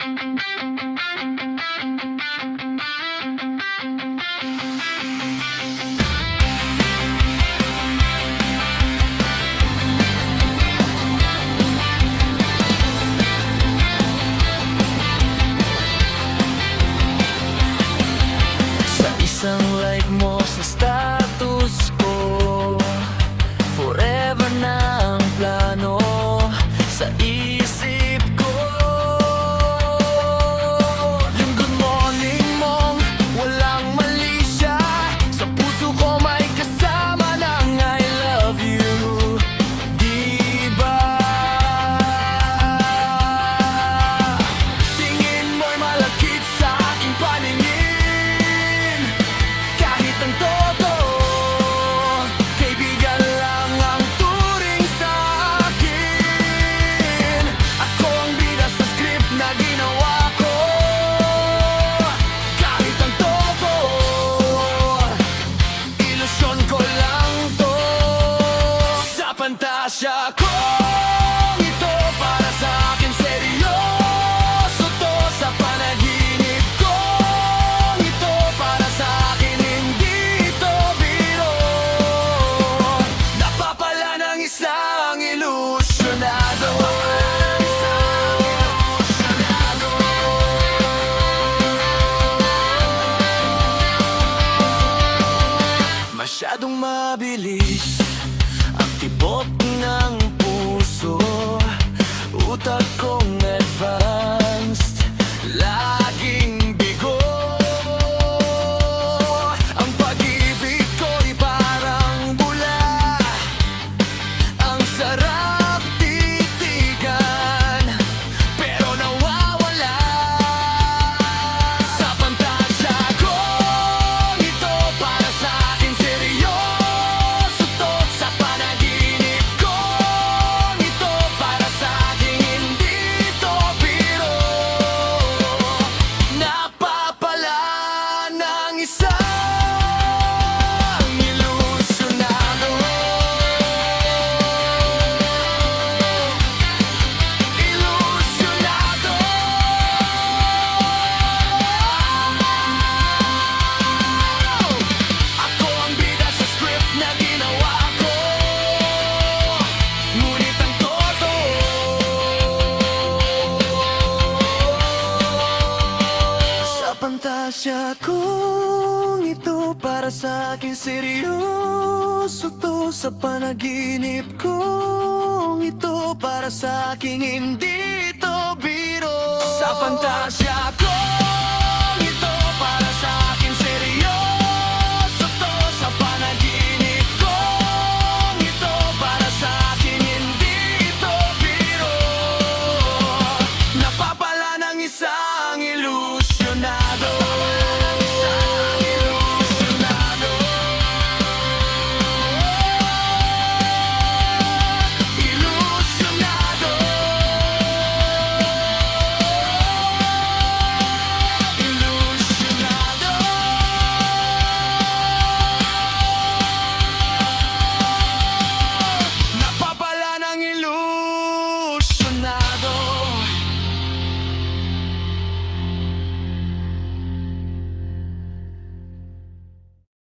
Sa isang like mo sa status ko, forever na ang plano sa isip ko. Yung good morning mong walang mali siya, sa puso ko may kasama ng I love you. Diba? Tingin mo'y malakit sa aking paningin, kahit ang todo kaibigan lang ang turing sa akin. Ako ang bida sa script na ginawa ko, kahit ang todo ilusyon ko lang to. Sa pantasya ko ito, para sa akin seryoso to. Sa panaginip ko ito, para sa akin hindi ito biro. Napapala ng isang ilusyonado. Masyadong mabilis ang tibok ng puso, utak kong advanced, laging bigo. Ang pag-ibig ko'y parang bula, ang sarap titigan, pero nawawala. Sa pantasya ko ito, para sa akin seryoso to. Sa panaginip ko ito, para sa akin hindi ito biro. Napapala ng isang ilusyonado. Ilusyonado. Ako ang bida sa script na ginawa ko, ngunit ang todo sa pantasya kong ito, para sa akin seryoso to. Sa panaginip kong ito, para sa akin hindi ito biro. Sa pantasya